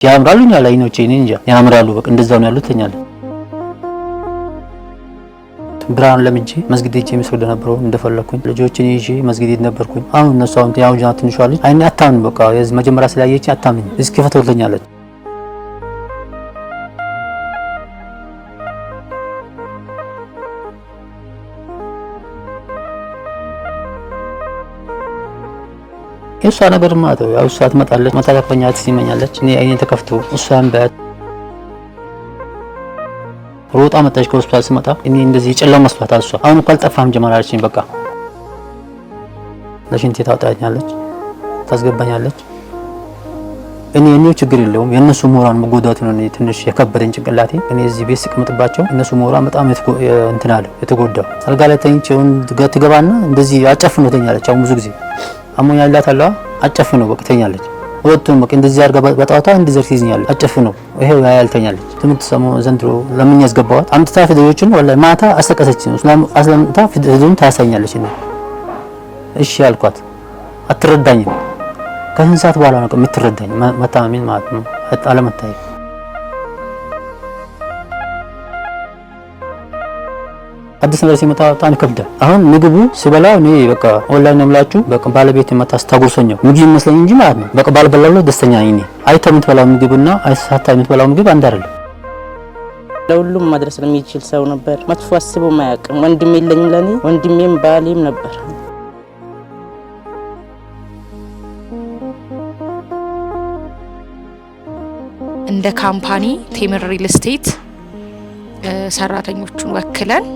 ያምራሉ እኛ ላይ ነው እንጂ ያምራሉ በቃ እንደዛው ነው ያሉት ተኛለ ብራን ለምጄ መስጊድ ሄጄ መስጊድ ነበርኩ እንደፈለኩኝ ልጆችን ይዤ መስጊድ ነበርኩኝ አሁን እነሱ አሁን ያውጃ ትንሿል አይኔ አታምን በቃ የዚህ መጀመሪያ ስላየች አታምን እስኪ ፈተውልኛለች እሷ ነገር ማለት ነው ያው እሷ ትመጣለች መታለፈኛት ሲመኛለች እኔ አይኔ ተከፍቶ እሷን በት ሮጣ መጣች ከሆስፒታል ስመጣ እኔ እንደዚህ ጨለማ መስሏት እሷ አሁን እንኳን አልጠፋም ጀማራችን በቃ ለሽንቴ ታውጣኛለች ታስገባኛለች እኔ ችግር የለውም የነሱ ሞራል መጎዳቱ ነው ትንሽ የከበደኝ ጭንቅላቴ እኔ እዚህ ቤት ስቀምጥባቸው እነሱ ሞራል በጣም እንትን አለ የተጎዳው አልጋ ላይ ተኝቼው ትገባና እንደዚህ አጨፍኖተኛለች አሁን ብዙ ጊዜ አሞኛላት አለ አጨፍነው በቃ ተኛለች ወጥቶ በቃ እንደዚህ አርጋ በጣውታ እንደዚህ ይዝኛል አጨፍነው ይሄው ያልተኛለች ትምት ሰሞን ዘንድሮ ለምን ያስገባዋት አምጥታ ፊደሎችን ወላሂ ማታ አሰቀሰችኝ አስለምታ ፊደሉን ታሳኛለች ነው እሺ ያልኳት አትረዳኝም ከስንት ሰዓት በኋላ ነው የምትረዳኝ መታመሚን ማለት ነው አለመታይ አዲስ ነገር ሲመጣ በጣም ይከብዳል አሁን ምግቡ ሲበላ እኔ በቃ ኦንላይን ነው የምላችሁ በቃ ባለቤት የማታስታጉርሰኛው ምግብ ይመስለኝ እንጂ ማለት ነው በቃ ባልበላው ደስተኛ ነኝ እኔ አይተህ የምትበላው ምግብና አይሳታ የምትበላው ምግብ አንድ አይደለም ለሁሉም ማድረስ የሚችል ሰው ነበር መጥፎ አስቦ ማያውቅም ወንድም የለኝም ለኔ ወንድሜም ባሌም ነበር እንደ ካምፓኒ ቴምር ሪል ስቴት ሰራተኞቹን ወክለን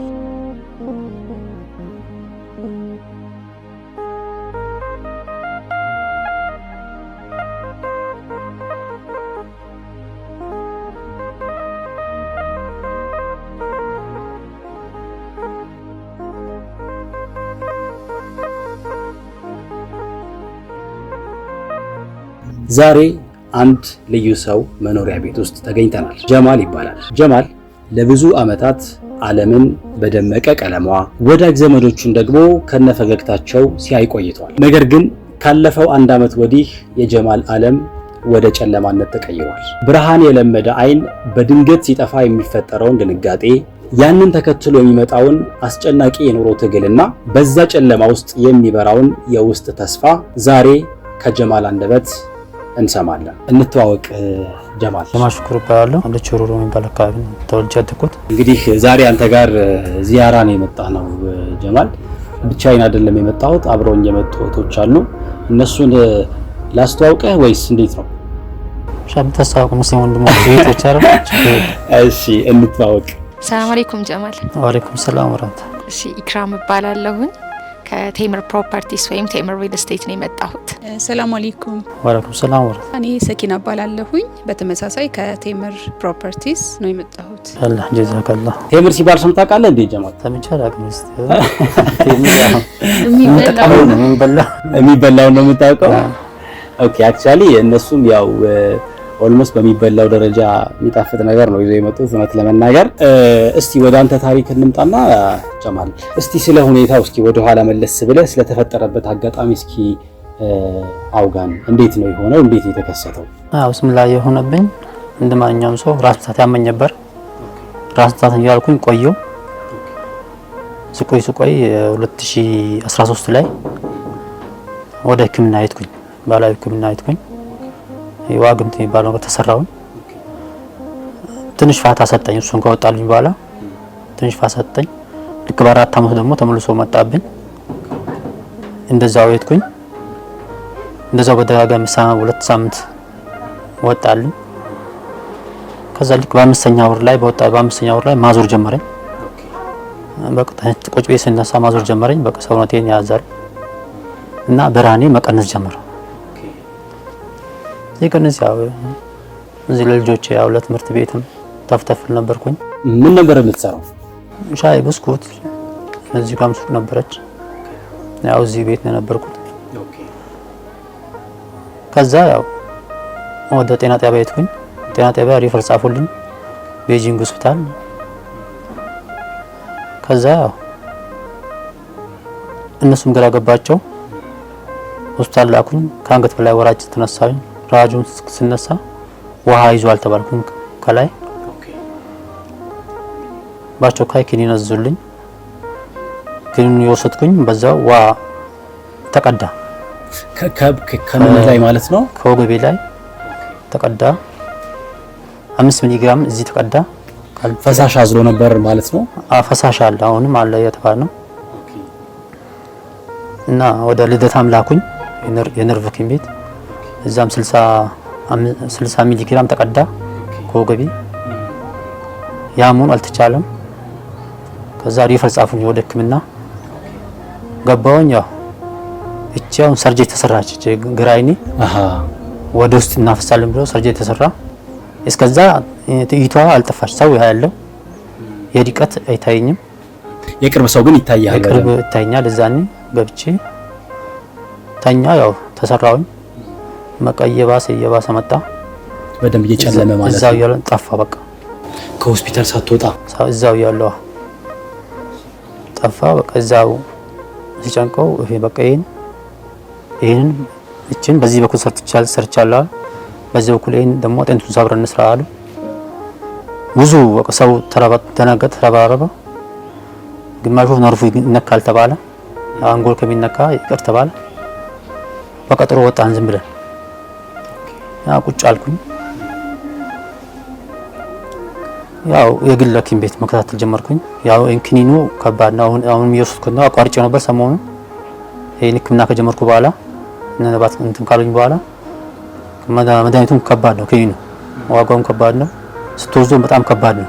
ዛሬ አንድ ልዩ ሰው መኖሪያ ቤት ውስጥ ተገኝተናል ጀማል ይባላል ጀማል ለብዙ አመታት ዓለምን በደመቀ ቀለሟ ወዳጅ ዘመዶቹን ደግሞ ከነፈገግታቸው ሲያይ ቆይቷል ነገር ግን ካለፈው አንድ አመት ወዲህ የጀማል ዓለም ወደ ጨለማነት ተቀይሯል ብርሃን የለመደ አይን በድንገት ሲጠፋ የሚፈጠረውን ድንጋጤ ያንን ተከትሎ የሚመጣውን አስጨናቂ የኑሮ ትግልና በዛ ጨለማ ውስጥ የሚበራውን የውስጥ ተስፋ ዛሬ ከጀማል አንደበት እንሰማለን እንተዋወቅ ጀማል ለማሽኩር ባለው አንድ ቾሮሮ የሚባል አካባቢ ተወልጄ ያደኩት እንግዲህ ዛሬ አንተ ጋር ዚያራ ነው የመጣነው ጀማል ብቻዬን አይደለም የመጣሁት አብረውኝ የመጡ እህቶች አሉ እነሱን ላስተዋውቅህ ወይስ እንዴት ነው ሻምታሳውቁ ሙስሊም ወንድሞች እህቶች አይደል እሺ እንተዋወቅ ሰላም አለይኩም ጀማል ወአለይኩም ሰላም ወራህመቱ እሺ ኢክራም እባላለሁኝ ከቴምር ፕሮፐርቲስ ወይም ቴምር ሪል ስቴት ነው የመጣሁት ሰላም አለይኩም ወአለይኩም ሰላም ወራህመቱ እኔ ሰኪና እባላለሁኝ በተመሳሳይ ከቴምር ፕሮፐርቲስ ነው የመጣሁት አላህ ጀዛከላህ ቴምር ሲባል ሰምተህ ታውቃለህ እንዴ ጀማል ሰምቼ አላውቅም የሚበላው ነው የምታውቀው ኦኬ አክቹአሊ እነሱም ያው ኦልሞስት በሚበላው ደረጃ የሚጣፍጥ ነገር ነው ይዘው የመጡት እውነት ለመናገር እስቲ ወደ አንተ ታሪክ እንምጣና ጀማል እስቲ ስለ ሁኔታው እስኪ ወደ ኋላ መለስ ብለህ ስለተፈጠረበት አጋጣሚ እስኪ አውጋን እንዴት ነው የሆነው እንዴት የተከሰተው ብስሚላህ የሆነብኝ እንደማንኛውም ሰው ራስ ምታት ያመኝ ነበር ራስ ምታት ያልኩኝ ቆየው ስቆይ 2013 ላይ ወደ ህክምና ሄድኩኝ ባላዊ ህክምና ሄድኩኝ የዋግምት የሚባለው ነገር ተሰራውን ትንሽ ፋታ ሰጠኝ እሱን ከወጣልኝ በኋላ ትንሽ ፋታ ሰጠኝ ልክ በአራት አመት ደግሞ ተመልሶ መጣብኝ እንደዛው ሄድኩኝ እንደዛው በደጋጋሚ ሁለት ሳምንት ወጣልኝ ከዛ ልክ በአምስተኛ ወር ላይ ማዞር ጀመረኝ በቃ ቁጭ ቤት ስነሳ ማዞር ጀመረኝ በቃ ሰውነቴን ያዛል እና ብርሃኔ መቀነስ ጀመረ ይከነስ ያው እዚህ ለልጆች ያው ለትምህርት ቤትም ተፍተፍል ነበርኩኝ ምን ነበር የምትሰራው ሻይ ብስኩት እዚህ ጋር ሱቅ ነበረች ያው እዚህ ቤት ነው ነበርኩት ኦኬ ከዛ ያው ወደ ጤና ጣቢያ ሄድኩኝ ጤና ጣቢያ ሪፈር ጻፉልኝ ቤጂንግ ሆስፒታል ከዛ እነሱም ግራ ገባቸው ሆስፒታል ላኩኝ ካንገት በላይ ወራጅ ተነሳኝ ራጁን ስነሳ ውሃ ይዟል ተባልኩኝ ከላይ በአስቸኳይ ክኒን አዘዙልኝ። ክኒን የወሰድኩኝ በዛው ውሃ ተቀዳ ከምን ላይ ማለት ነው ከወገቤ ላይ ተቀዳ 5 ሚሊ ግራም እዚህ ተቀዳ። ፈሳሽ አዝሎ ነበር ማለት ነው። ፈሳሽ አለ አሁንም አለ የተባለ ነው እና ወደ ልደታም ላኩኝ የነርቭ ሐኪም ቤት እዛም 60 ሚሊ ግራም ተቀዳ ከወገቤ ያሙን አልተቻለም። ከዛ ሪፈር ጻፉኝ ወደ ሕክምና ገባሁኝ። ያው እቻውን ሰርጀሪ ተሰራች ግራይኒ ወደ ውስጥ እናፈሳለን ብሎ ሰርጀሪ ተሰራ። እስከዛ ትይቷ አልጠፋች ሰው ያለው የዲቀት አይታየኝም። የቅርብ ሰው ግን ይታያል። የቅርብ ይታየኛል። እዛኔ ገብቼ ተኛ ያው ተሰራውኝ። የባሰ መጣ በደንብ እየጨለመ ማለት ነው። እዛው ያለው ጠፋ በቃ ከሆስፒታል ሳትወጣ እዛው ያለው ጠፋ በቃ እዛው ሲጨንቀው ይሄ በቃ ይሄን እቺን በዚህ በኩል ሰርቻለሁ በዚህ በኩል ይሄን ደግሞ አጥንቱን ሰብረን እንስራ አሉ። ብዙ በቃ ሰው ተደናገጠ ተረባረበ። ግማሹ ነርፉ ይነካል ተባለ። አንጎል ከሚነካ ይቀር ተባለ። በቀጠሮ ወጣን ዝም ብለን ያ ቁጭ አልኩኝ። ያው የግል ሐኪም ቤት መከታተል ጀመርኩኝ። ያው ክኒኑ ከባድ ነው። አሁን የሚወስድኩት ነው አቋርጬ ነበር ሰሞኑን። ይሄን ሕክምና ከጀመርኩ በኋላ ነባት እንትን ካሉኝ በኋላ መድኃኒቱም ከባድ ነው። ክኒኑ ዋጋውም ከባድ ነው። ስትወስደው በጣም ከባድ ነው።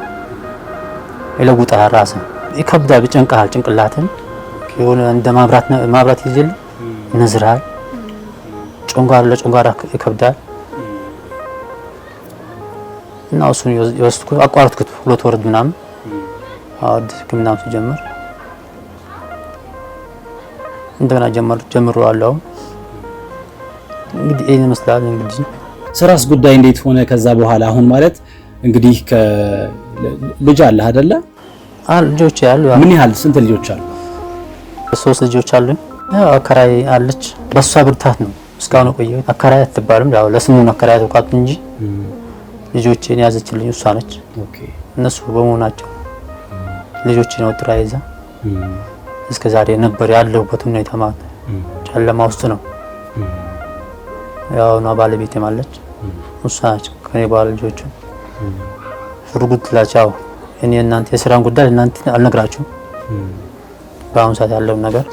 ይለውጣል ራስን ይከብዳል። ቢጨንቃል ጭንቅላትን የሆነ እንደ ማብራት ይዘል ነዝራል። ጮንጋራ ይከብዳል እና እሱን የወሰድኩት አቋረጥኩት 2 ወር ምናምን አዲስ ሕክምናም ሲጀምር እንደገና ጀምሯለሁ። እንግዲህ ይሄን ይመስላል። እንግዲህ ስራስ ጉዳይ እንዴት ሆነ ከዛ በኋላ? አሁን ማለት እንግዲህ ልጅ አለ አይደለ? ልጆች ያሉ ምን ያህል ስንት ልጆች አሉ? 3 ልጆች አሉኝ። ያው አከራይ አለች። በሷ ብርታት ነው እስካሁን ቆየሁ። አከራይ አትባልም ያው ለስሙ አከራይ ተውቃት እንጂ ልጆቼን ያዘችልኝ እሷ ነች። እነሱ በመሆናቸው ልጆቼን ወጥራ ይዛ እስከ ዛሬ ነበር ያለሁበት ሁኔታ ማለት ጨለማ ውስጥ ነው። ያው ነው ባለቤቴ ማለች እሷ ነች ከኔ ባለ ልጆቹ ፍርጉት ላቻው እኔ እናንተ የስራን ጉዳይ እናንተ አልነግራችሁም። በአሁኑ ሰዓት ያለው ነገር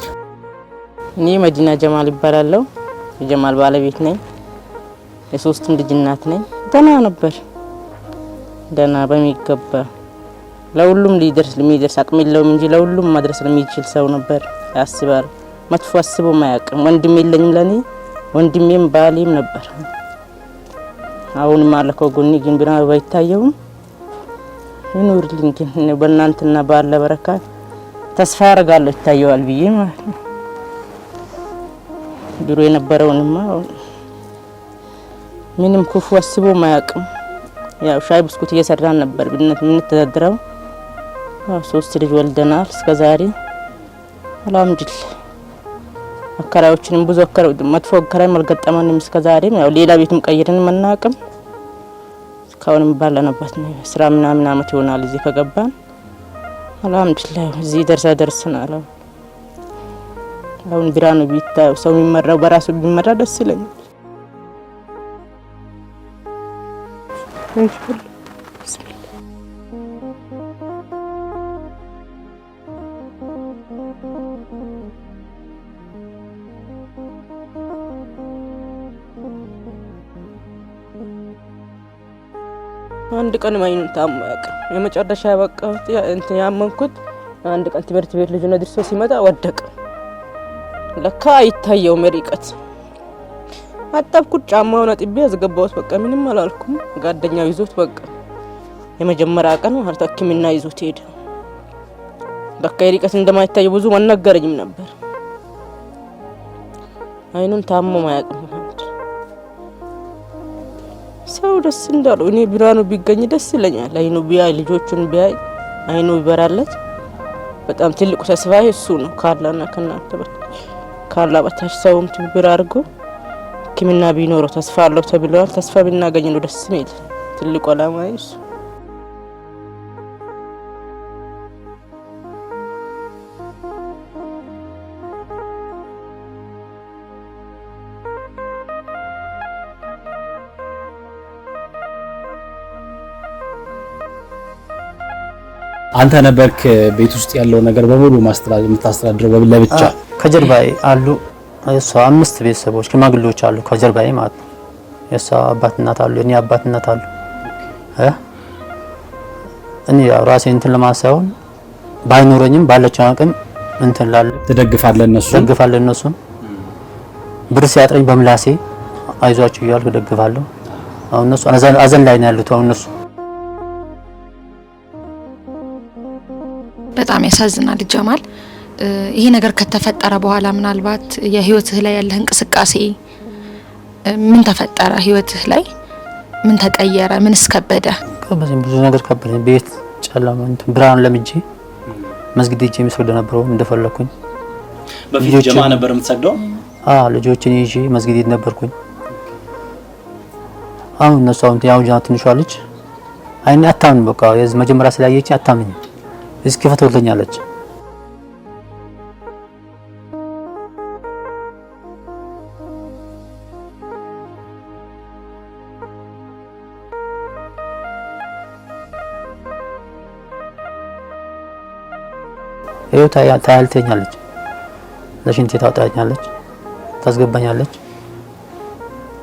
እኔ መዲና ጀማል ይባላለሁ። የጀማል ባለቤት ነኝ። የሶስቱም ልጅ እናት ነኝ። ደህና በሚገባ ለሁሉም የሚደርስ አቅም የለውም እንጂ ለሁሉም ማድረስ የሚችል ሰው ነበር። ያስባል መጥፎ አስቦ ማያውቅም። ወንድም የለኝም ለኔ ወንድሜም ባሌም ነበር። አሁን ማለከው ጎኒ ግን ብራ ባይታየውም ይኖርልኝ ግን በእናንተና ባለ በረካት ተስፋ ያደርጋለሁ ይታየዋል ብዬ ማለት ነው። ድሮ የነበረውንማ ምንም ክፉ አስቦ ማያውቅም። ያው ሻይ ብስኩት እየሰራን ነበር የምንተዳደረው። 3 ልጅ ወልደናል እስከዛሬ አልሐምዱሊላህ። አከራዮችንም ብዙ መጥፎ አከራይ አልገጠመንም እስከዛሬም። ያው ሌላ ቤትም ቀይረን መናቅም እስካሁንም ባለንበት ነው። ስራ ምናምን አመት ይሆናል እዚህ ከገባን አልሐምዱሊላህ። እዚህ ደርሰናል። አሁን ቢራ ነው ቢታየው ሰው የሚመራው በራሱ ቢመራ ደስ ይለኛል። አንድ ቀን ማይኑን ታሞ ያውቃል። የመጨረሻ ያበቃሁት እንትን ያመንኩት አንድ ቀን ትምህርት ቤት ልጅ ነው ድርሶ ሲመጣ ወደቀ። ለካ አይታየውም ርቀት አጣብኩት። ጫማውን አጥቤ አስገባሁት። በቃ ምንም አላልኩም። ጓደኛው ይዞት በቃ የመጀመሪያ ቀን ሕክምና ይዞት ሄደ። በቃ ርቀት እንደማይታየው ብዙ አልነገረኝም ነበር። አይኑን ታሞ ማያውቅም። ሰው ደስ እንዳለው እኔ ብርሃኑ ቢገኝ ደስ ይለኛል። አይኑ ቢያይ ልጆቹን ቢያይ አይኑ ይበራለት። በጣም ትልቁ ተስፋዬ እሱ ነው። ካላና ከናንተ ካላ በታች ሰውም ትብብር አድርጎ ሕክምና ቢኖረው ተስፋ አለው ተብሏል። ተስፋ ብናገኝ ነው ደስ የሚል ትልቁ ዓላማ እሱ። አንተ ነበርክ ቤት ውስጥ ያለው ነገር በሙሉ የምታስተዳድረው ለብቻ? ከጀርባዬ አሉ እሷ 5 ቤተሰቦች ሽማግሌዎች አሉ ከጀርባዬ ማለት ነው። የሷ አባት እናት አሉ፣ የኔ አባት እናት አሉ። እኔ ያው ራሴ እንትን ለማሳየውን ባይኖረኝም ባለችው አቅም እንትን ላለ ትደግፋለህ እነሱ ብር ሲያጥረኝ በምላሴ አይዟችሁ እያልኩ ደግፋለሁ። አሁን እነሱ አዘን ላይ ነው ያሉት። አሁን እነሱ በጣም ያሳዝናል ጀማል። ይሄ ነገር ከተፈጠረ በኋላ ምናልባት የህይወትህ ላይ ያለህ እንቅስቃሴ ምን ተፈጠረ? ህይወትህ ላይ ምን ተቀየረ? ምን እስከበደ? ብዙ ነገር ከበደ። ቤት ጨለማ እንትን ብርሃን ለምጄ መስጊድ ሄጄ መስገድ ነበር እንደፈለኩኝ። በፊት ጀማ ነበር የምትሰግደው? ልጆችን ይዤ መስጊድ ሄድ ነበርኩኝ። አሁን እነሱ አሁን ያው ትንሿ ልጅ አይኔ አታምን በቃ የዚህ መጀመሪያ ስላየች አታምኝ እስኪ ፈተውልኛለች። ይኸው ታያልተኛለች፣ ለሽንቴ ታወጣኛለች፣ ታስገባኛለች።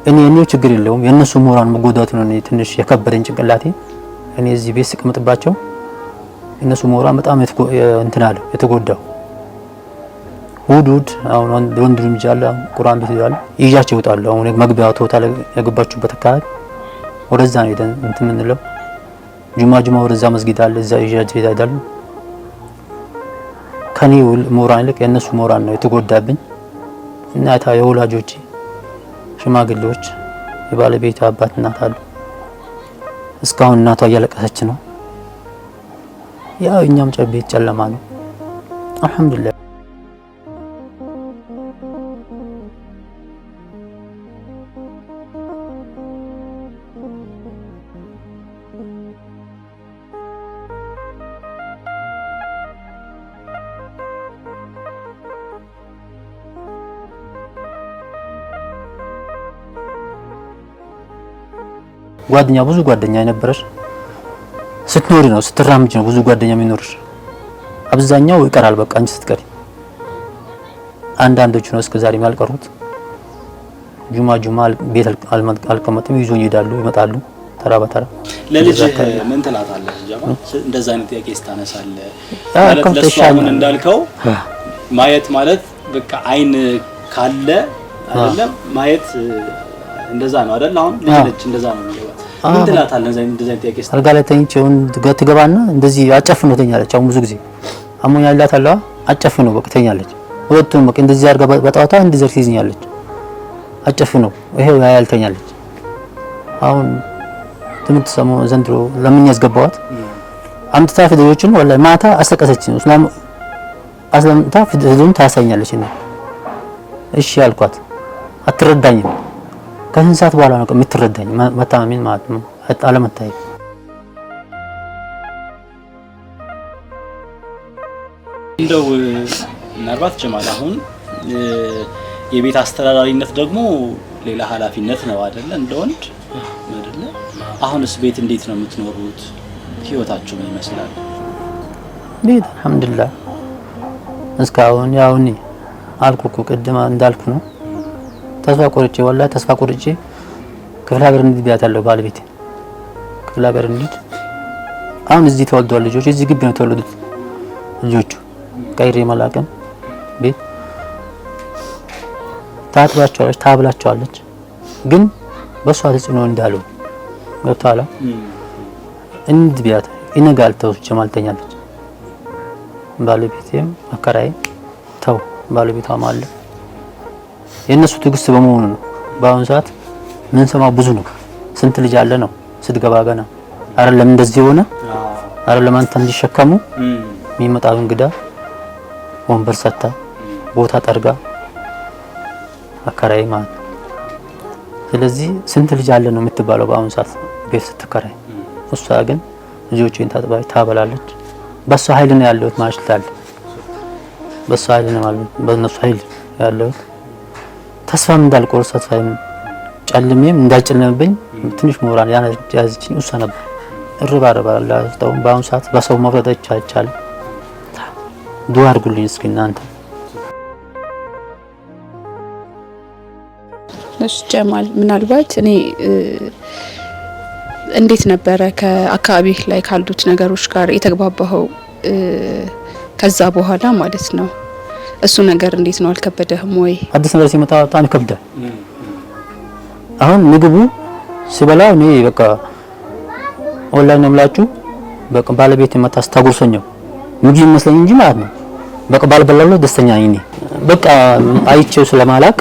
እኔው ችግር የለውም የነሱ ሞራን መጎዳቱ ነው ትንሽ የከበደኝ ጭንቅላቴ። እኔ እዚህ ቤት ስቀምጥባቸው እነሱ ሞራን በጣም እንትን አለ የተጎዳው። ውዱድ አሁን ወንድ ልጅ አለ ቁርአን ቤት ይላል ይያቸው ይወጣሉ። አሁን መግቢያው ቶታል ያገባችሁበት አካባቢ ወደዛ ነው ሄደን እንትን ምንለው ጁማ ወደዛ መስጊድ አለ እዛ ይያቸው ይሄዳሉ። ከኔ ሞራን ይልቅ የነሱ ሞራን ነው የተጎዳብኝ። እና የወላጆቼ ሽማግሌዎች የባለቤቷ አባት እናት አሉ። እስካሁን እናቷ እያለቀሰች ነው። ያው እኛም ቤት ጨለማ ነው። አልሐምዱሊላህ ብዙ ጓደኛ የነበረሽ ስትኖሪ ነው ስትራምጂ ነው ብዙ ጓደኛ የሚኖርሽ። አብዛኛው ይቀራል በቃ አንቺ ስትቀሪ። አንዳንዶቹ ነው እስከዛሬ ያልቀሩት። ጁማ ቤት አልቀመጥም ይዞኝ ይሄዳሉ ይመጣሉ ተራ በተራ። ለልጅ ምን ትላታለህ ጀማ? እንደዛ አይነት ጥያቄ ስታነሳለህ ማለት ለሷ ምን እንዳልከው ማየት ማለት በቃ አይን ካለ አይደለም ማየት እንደዛ ነው አይደል? አሁን ልጅ እንደዛ ነው የሚለው ምን ትላታለህ? እንደዛ ጥያቄ ስታ አልጋ ላይ ተኝቼውን ትገባና እንደዚህ አጨፍነው ተኛለች። አሁን ብዙ ጊዜ አሞኛል እላታለሁ አጨፍነው በቃ ተኛለች። ሁለቱም በቃ እንደዚህ አድርጋ በጣውታ እንደዚህ ትይዝኛለች አጨፍነው ይሄው ያልተኛለች። አሁን ትምህርት ሰሞኑን ዘንድሮ ለምን ያስገባዋት አምጥታ ፊደሎችን ወላሂ ማታ አስለቀሰችኝ። አስለምታ ፊደሉን ታሳኛለች እና እሺ ያልኳት አትረዳኝም። ከስንት ሰዓት በኋላ ነው የምትረዳኝ መታመሚን ማለት ነው አለመታየት። እንደው ምናልባት ጀማል አሁን የቤት አስተዳዳሪነት ደግሞ ሌላ ኃላፊነት ነው አይደለ? እንደወንድ አይደለ? አሁንስ ቤት እንዴት ነው የምትኖሩት? ህይወታችሁ ምን ይመስላል? ቤት አልሐምዱሊላህ እስካሁን ያው እኔ አልኩ እኮ ቅድም እንዳልኩ ነው ተስፋ ቆርጬ ክፍለ ሀገር እንሂድ ብያታለሁ ባለቤቴ። ክፍለ ሀገር እንሂድ አሁን እዚህ ተወልደዋል ልጆች እዚህ ግቢ ነው የተወለዱት ልጆቹ። ቀይሬ መላቀም ቤት ታብላቸዋለች ግን በሷ ተጽዕኖ እንዳሉ ገብቷላ። እንሂድ ብያት ይነጋል ተውች ማልተኛለች። ባለቤቴም አከራይ ተው ባለቤቷም አለ የነሱ ትግስት በመሆኑ ነው። በአሁኑ ሰዓት ምን ሰማው ብዙ ነው። ስንት ልጅ አለ ነው ስትገባ ገና አይደለም እንደዚህ ሆነ አይደለም አንተ እንዲሸከሙ የሚመጣው እንግዳ ወንበር ሰጣ ቦታ ጠርጋ አከራይ ማለት። ስለዚህ ስንት ልጅ አለ ነው የምትባለው በአሁኑ ሰዓት ቤት ስትከራይ። እሷ ግን ልጆቼን ታበላለች። በሷ ኃይል ነው ያለሁት ማለት ይችላል። በሷ ኃይል ነው ማለት በእነሱ ኃይል ያለሁት። ተስፋም እንዳልቆርጥ ተስፋም ጨልሜም እንዳልጨለምብኝ ትንሽ ሞራል ያዘችኝ እሷ ነበር። እርባረባላው በአሁኑ ሰዓት በሰው መፍረድ አይቻልም። ዱአ አድርጉልኝ እስኪ እናንተ። እሺ ጀማል፣ ምናልባት እኔ እንዴት ነበረ ከአካባቢ ላይ ካሉት ነገሮች ጋር የተግባባኸው ከዛ በኋላ ማለት ነው? እሱ ነገር እንዴት ነው? አልከበደህም ወይ? አዲስ ነገር ሲመጣ በጣም ይከብዳል። አሁን ምግቡ ሲበላው እኔ በቃ ኦንላይን ነው የምላችሁ። በቃ ባለቤት የማታስታጉርሰኛው ምግብ ይመስለኝ እንጂ ማለት ነው። በቃ ባልበላው ደስተኛ ነኝ። በቃ አይቼው ስለማላቅ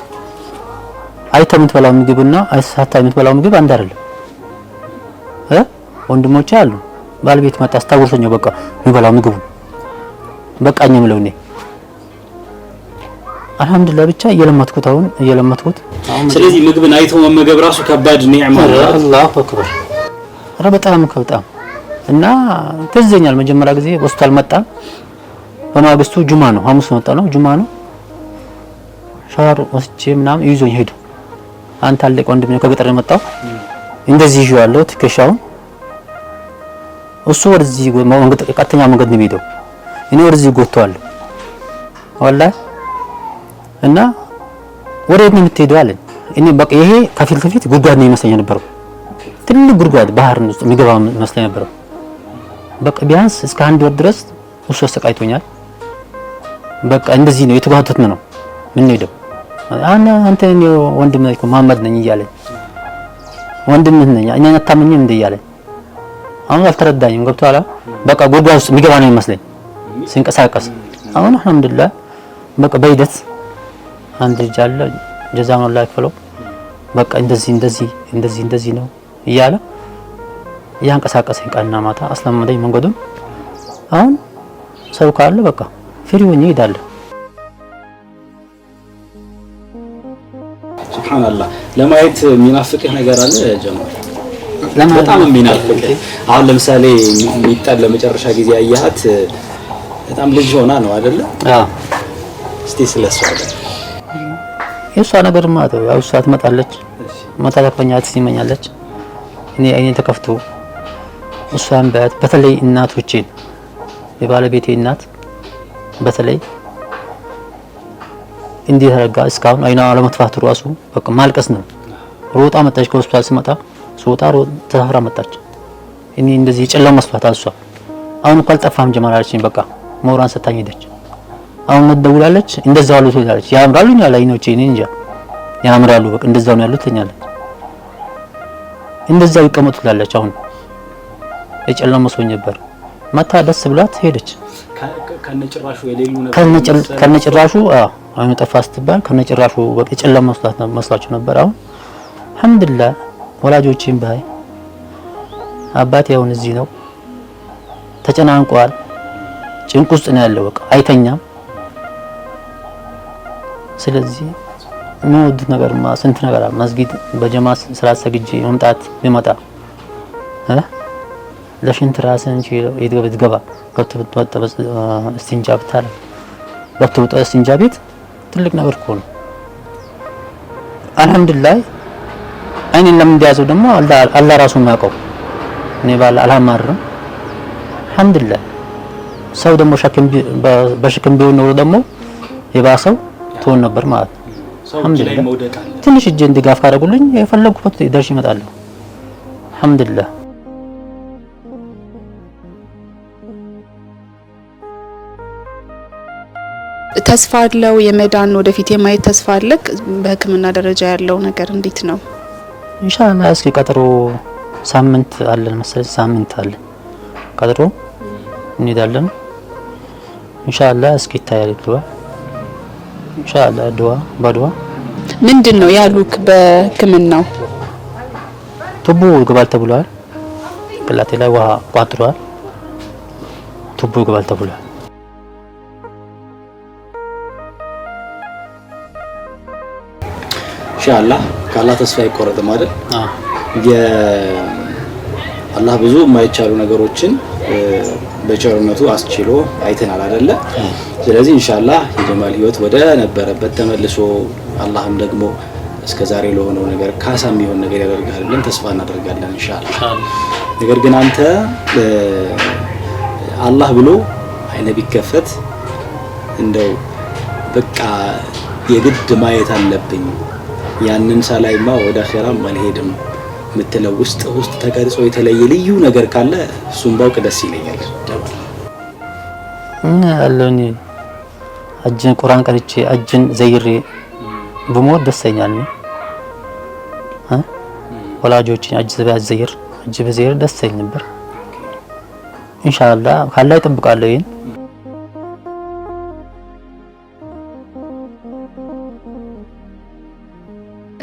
አይተህ የምትበላው ምግብና አይሳታ የምትበላው ምግብ አንድ አይደለም። ወንድሞቼ አሉ ባለቤት የማታስታጉርሰኛው በቃ የሚበላው ምግቡ በቃኝ የምለው እኔ አልሐምዱሊላህ ብቻ እየለመትኩት አሁን እየለመትኩት። ስለዚህ ምግብን አይቶ መመገብ ራሱ ከባድ ኒዕማ ነው። አላሁ አክበር። ኧረ በጣም ከበጣም እና ትዝኛል። መጀመሪያ ጊዜ ሆስፒታል መጣ። በማግስቱ ጁማ ነው፣ ሐሙስ መጣ ነው ጁማ ነው። ሻወር ወስጄ ምናምን ይዞኝ ሄዱ። አንተ አለቀ ወንድሜ ከገጠር የመጣው እንደዚህ ይዤዋለሁ ትከሻውን። እሱ ወደዚህ መንገድ ቀጥተኛ መንገድ ነው የሚሄደው፣ እኔ ወደዚህ ጎትተዋለሁ ወላሂ። እና ወዴት ነው የምትሄደው አለኝ። እኔ በቃ ይሄ ከፊት ለፊት ጉድጓድ ነው ይመስለኝ ነበር፣ ትልቅ ጉድጓድ ባህር ውስጥ የሚገባ መስለኝ ነበር። በቃ ቢያንስ እስከ 1 ወር ድረስ እሱ አሰቃይቶኛል። በቃ እንደዚህ ነው የተጓተትን ነው ምን ሄደው አንተ ነው ወንድም ነኝ መሐመድ ነኝ እያለኝ ወንድምህ ነኝ እኛን አታምኝም እንደ እያለኝ አሁን አልተረዳኝም። ገብቶሃል? በቃ ጉድጓድ ውስጥ የሚገባ ነው ይመስለኝ ሲንቀሳቀስ። አሁን አልሐምዱሊላህ በቃ በሂደት አንድ ልጅ አለ ጀዛውን አላህ ይክፈለው። በቃ እንደዚህ ነው እያለ ያንቀሳቀሰኝ ቀንና ማታ አስለመደኝ መንገዱን። አሁን ሰው ካለ በቃ ፍሪ ሆኜ እሄዳለሁ። ሱብሃንአላህ። ለማየት የሚናፍቅህ ነገር አለ ጀማል? በጣም የሚናፍቅህ አሁን ለምሳሌ ሚጣል ለመጨረሻ ጊዜ አያት በጣም ልጅ ሆና ነው አይደለ? አዎ። እስቲ ስለሷ አይደል የሷ ነገር ማለት ነው። ያው እሷ ትመጣለች፣ ማታ ተቀኛት ሲመኛለች። እኔ አይኔ ተከፍቶ እሷን በተለይ እናቶቼን የባለቤቴ እናት በተለይ እንዲህ ተረጋ እስካሁን አይና አለመጥፋቱ ራሱ በቃ ማልቀስ ነው። ሮጣ መጣች ከሆስፒታል ስመጣ ሶጣ ተሳፍራ መጣች። እኔ እንደዚህ ጨለማ መስፋታ እሷ አሁን እንኳን አልጠፋም ጀማል አለችኝ። በቃ ሞራን ሰታኝ ሄደች። አሁን መደውላለች እንደዛው አሉ ትላለች። ያምራሉ እኛ ላይ አይኖቼ እኔ እንጃ ያምራሉ በቃ እንደዛው ነው ያሉት ትኛለች። እንደዛው ይቀመጡ ትላለች። አሁን የጨለማ መስሎኝ ነበር። መታ ደስ ብሏት ሄደች። ከነጭራሹ የሌሉ ነበር ከነጭራሹ አይኑ ጠፋ ስትባል ከነጭራሹ በቃ የጨለማ መስሏቸው ነበር። አሁን አልሐምዱሊላህ ወላጆቼን ባይ አባቴ አሁን እዚህ ነው ተጨናንቋል። ጭንቅ ውስጥ ነው ያለው በቃ አይተኛም። ስለዚህ ነው ነገርማ ስንት ነገር መስጊድ በጀማ ሰላት ሰግጄ መምጣት ቢመጣ ለሽንት ራስን ይገባ ከብት እስቲንጃ ብታለ በክተው እስቲንጃ ቤት ትልቅ ነገር እኮ ነው። አልሐምዱሊላህ አይኔን ለምን እንደያዘው ደግሞ አላህ ራሱ የሚያውቀው እኔ ባላ አልሐማርም። አልሐምዱሊላህ ሰው ደግሞ በሽክም ቢሆን ነው ደግሞ የባሰው ትሆን ነበር ማለት ነው። አልሐምዱሊላህ ትንሽ እጄን ድጋፍ ካደረጉልኝ የፈለኩበት ደርሼ እመጣለሁ። አልሐምዱሊላህ ተስፋ አለው የመዳን ወደፊት የማየት ተስፋ አለክ? በሕክምና ደረጃ ያለው ነገር እንዴት ነው? ኢንሻአላህ እስኪ ቀጠሮ ሳምንት አለን መሰለኝ፣ ሳምንት አለን ቀጠሮ እንሄዳለን ኢንሻአላህ። እስኪ ይታያል ዱአ ኢንሻአላህ ዱአ በዱአ ምንድነው ያሉክ? በሕክምናው ቱቦ ይገባል ተብሏል። ቅላቴ ላይ ውሃ ቋጥሯል። ቱቦ ይገባል ተብሏል። ኢንሻአላህ ካላ ተስፋ ይቆረጥም አይደል? አላህ ብዙ የማይቻሉ ነገሮችን በቸርነቱ አስችሎ አይተናል አይደለ? ስለዚህ ኢንሻአላህ የጀማል ህይወት ወደ ነበረበት ተመልሶ አላህም ደግሞ እስከዛሬ ለሆነው ነገር ካሳ የሚሆን ነገር ያደርጋል ብለን ተስፋ እናደርጋለን ኢንሻአላህ። ነገር ግን አንተ አላህ ብሎ አይነ ቢከፈት እንደው በቃ የግድ ማየት አለብኝ ያንን ሳላይማ ወደ አኺራም አልሄድም ምትለው ውስጥ ተቀርጾ የተለየ ልዩ ነገር ካለ እሱን ባውቅ ደስ ይለኛል። አለኝ አጅን ቁርአን ቀርጬ አጅን ዘይሬ በሞት ደስተኛል ነው ወላጆችን አጅ ዘይር አጅ በዘይር ደስተኛ ነበር። ኢንሻአላህ ካላ ይጠብቃለሁ። ይሄን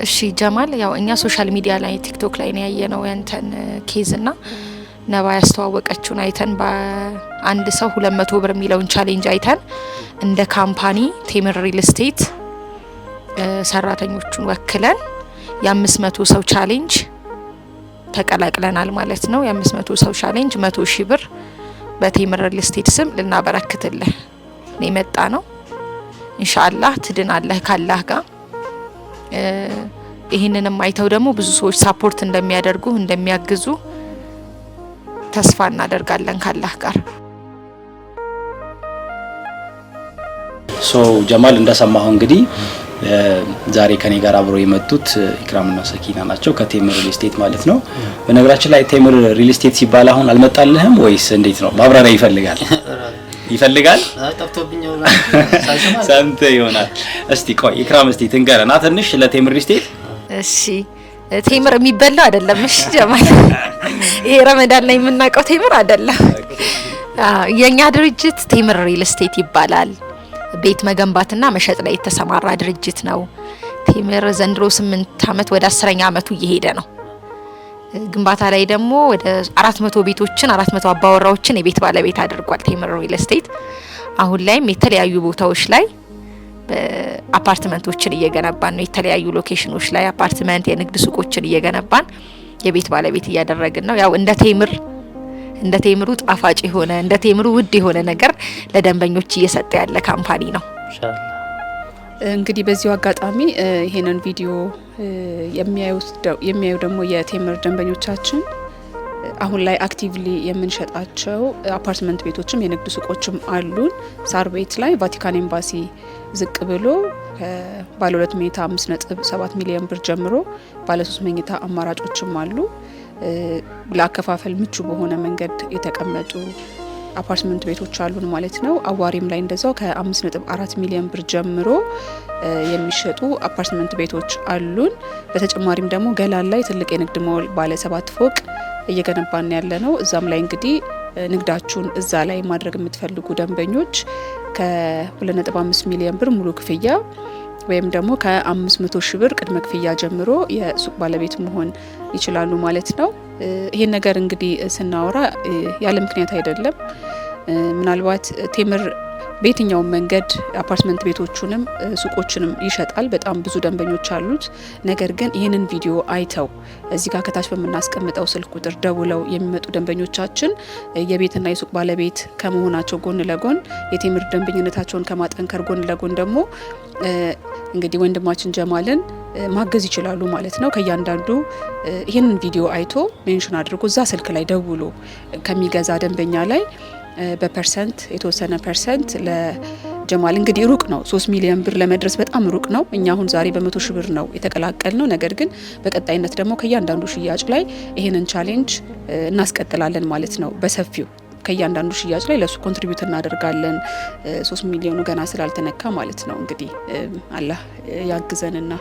እሺ ጀማል፣ ያው እኛ ሶሻል ሚዲያ ላይ ቲክቶክ ላይ ነው ያየነው ያንተን ኬዝ እና ነባ ያስተዋወቀችውን አይተን በአንድ ሰው 200 ብር የሚለውን ቻሌንጅ አይተን እንደ ካምፓኒ ቴምር ሪል ስቴት ሰራተኞቹን ወክለን የ500 ሰው ቻሌንጅ ተቀላቅለናል ማለት ነው። የ500 ሰው ቻሌንጅ 100,000 ብር በቴምር ሪል ስቴት ስም ልናበረክትልህ ነው የመጣ ነው። ኢንሻአላህ ትድናለህ ካላህ ጋር። ይሄንንም አይተው ደግሞ ብዙ ሰዎች ሳፖርት እንደሚያደርጉ እንደሚያግዙ ተስፋ እናደርጋለን ካላህ ጋር። ጀማል እንደሰማሁ እንግዲህ ዛሬ ከኔ ጋር አብረው የመጡት ኢክራምና ሰኪና ናቸው ከቴምር ሪል ስቴት ማለት ነው። በነገራችን ላይ ቴምር ሪል ስቴት ሲባል አሁን አልመጣልህም ወይስ እንዴት ነው? ማብራሪያ ይፈልጋል ጠፍቶብኛው ሰምተ ይሆናል። እስቲ ቆይ ኢክራም እስቲ ትንገረና ትንሽ ለቴምር ሪል ስቴት። እሺ ቴምር የሚበላ አይደለም። እሺ ጀማል፣ ይሄ ረመዳን ላይ የምናውቀው ቴምር አይደለም። የኛ ድርጅት ቴምር ሪል ስቴት ይባላል። ቤት መገንባትና መሸጥ ላይ የተሰማራ ድርጅት ነው። ቴምር ዘንድሮ 8 አመት ወደ 10ኛ አመቱ እየሄደ ነው። ግንባታ ላይ ደግሞ ወደ 400 ቤቶችን 400 አባወራዎችን የቤት ባለቤት አድርጓል ቴምር ሪል ስቴት። አሁን ላይም የተለያዩ ቦታዎች ላይ አፓርትመንቶችን እየገነባን ነው። የተለያዩ ሎኬሽኖች ላይ አፓርትመንት፣ የንግድ ሱቆችን እየገነባን የቤት ባለቤት እያደረግን ነው። ያው እንደ ቴምሩ ጣፋጭ የሆነ እንደ ቴምሩ ውድ የሆነ ነገር ለደንበኞች እየሰጠ ያለ ካምፓኒ ነው። እንግዲህ በዚሁ አጋጣሚ ይሄንን ቪዲዮ የሚያዩ ደግሞ የቴምር ደንበኞቻችን አሁን ላይ አክቲቭሊ የምንሸጣቸው አፓርትመንት ቤቶችም የንግድ ሱቆችም አሉን። ሳር ቤት ላይ ቫቲካን ኤምባሲ ዝቅ ብሎ ባለ 2 መኝታ 5.7 ሚሊዮን ብር ጀምሮ ባለ 3 መኝታ አማራጮችም አሉ። ለአከፋፈል ምቹ በሆነ መንገድ የተቀመጡ አፓርትመንት ቤቶች አሉን ማለት ነው። አዋሪም ላይ እንደዛው ከ5.4 ሚሊዮን ብር ጀምሮ የሚሸጡ አፓርትመንት ቤቶች አሉን። በተጨማሪም ደግሞ ገላን ላይ ትልቅ የንግድ ሞል ባለ 7 ፎቅ እየገነባን ያለ ነው። እዛም ላይ እንግዲህ ንግዳችሁን እዛ ላይ ማድረግ የምትፈልጉ ደንበኞች ከ2.5 ሚሊዮን ብር ሙሉ ክፍያ ወይም ደግሞ ከ500,000 ብር ቅድመ ክፍያ ጀምሮ የሱቅ ባለቤት መሆን ይችላሉ ማለት ነው። ይሄን ነገር እንግዲህ ስናወራ ያለ ምክንያት አይደለም። ምናልባት ቴምር በየትኛውም መንገድ አፓርትመንት ቤቶቹንም ሱቆችንም ይሸጣል። በጣም ብዙ ደንበኞች አሉት። ነገር ግን ይህንን ቪዲዮ አይተው እዚህ ጋር ከታች በምናስቀምጠው ስልክ ቁጥር ደውለው የሚመጡ ደንበኞቻችን የቤትና የሱቅ ባለቤት ከመሆናቸው ጎን ለጎን የቴምር ደንበኝነታቸውን ከማጠንከር ጎን ለጎን ደግሞ እንግዲህ ወንድማችን ጀማልን ማገዝ ይችላሉ ማለት ነው። ከእያንዳንዱ ይህንን ቪዲዮ አይቶ ሜንሽን አድርጎ እዛ ስልክ ላይ ደውሎ ከሚገዛ ደንበኛ ላይ በፐርሰንት የተወሰነ ፐርሰንት ለጀማል እንግዲህ ሩቅ ነው 3 ሚሊዮን ብር ለመድረስ በጣም ሩቅ ነው። እኛ አሁን ዛሬ በ100,000 ብር ነው የተቀላቀል ነው። ነገር ግን በቀጣይነት ደግሞ ከእያንዳንዱ ሽያጭ ላይ ይህንን ቻሌንጅ እናስቀጥላለን ማለት ነው። በሰፊው ከእያንዳንዱ ሽያጭ ላይ ለሱ ኮንትሪቢዩት እናደርጋለን። 3 ሚሊዮኑ ገና ስላልተነካ ማለት ነው። እንግዲህ አላህ ያግዘንና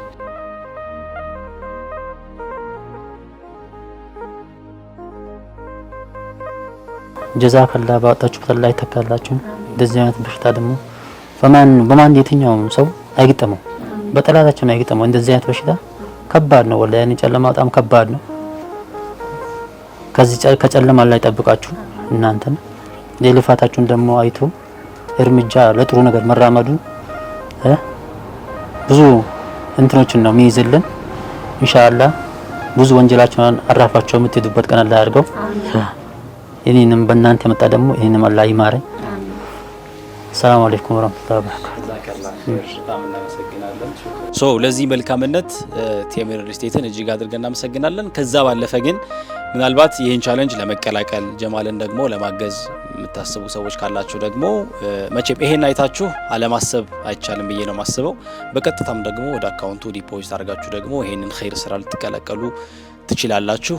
ጀዛከላ ባጣችሁት ላይ ተካላችሁ። እንደዚህ አይነት በሽታ ደግሞ በማን የትኛውም ሰው አይግጠመው፣ በጠላታችን አይግጠመው። እንደዚህ አይነት በሽታ ከባድ ነው። ወላሂ ያኔ ጨለማ በጣም ከባድ ነው። ከጨለማ ላይ ጠብቃችሁ እናንተን የልፋታችሁን ደግሞ አይቶ እርምጃ ለጥሩ ነገር መራመዱ ብዙ እንትኖችን ነው የሚይዝልን። ኢንሻአላህ ብዙ ወንጀላቸውን አራፋቸው የምትሄዱበት ቀን አላህ ያድርገው። እኔንም በእናንተ መጣ ደግሞ ይሄንም አላህ ይማረኝ። ሰላም አለይኩም ወራህመቱላሂ ወበረካቱ። ለዚህ መልካምነት ቴምር ሪል ስቴትን እጅግ አድርገን እናመሰግናለን። ከዛ ባለፈ ግን ምናልባት ይህን ቻሌንጅ ለመቀላቀል ጀማልን ደግሞ ለማገዝ የምታስቡ ሰዎች ካላችሁ ደግሞ መቼም ይሄን አይታችሁ አለማሰብ አይቻልም ብዬ ነው ማስበው። በቀጥታም ደግሞ ወደ አካውንቱ ዲፖዚት አድርጋችሁ ደግሞ ይሄንን ኸይር ስራ ልትቀላቀሉ ትችላላችሁ።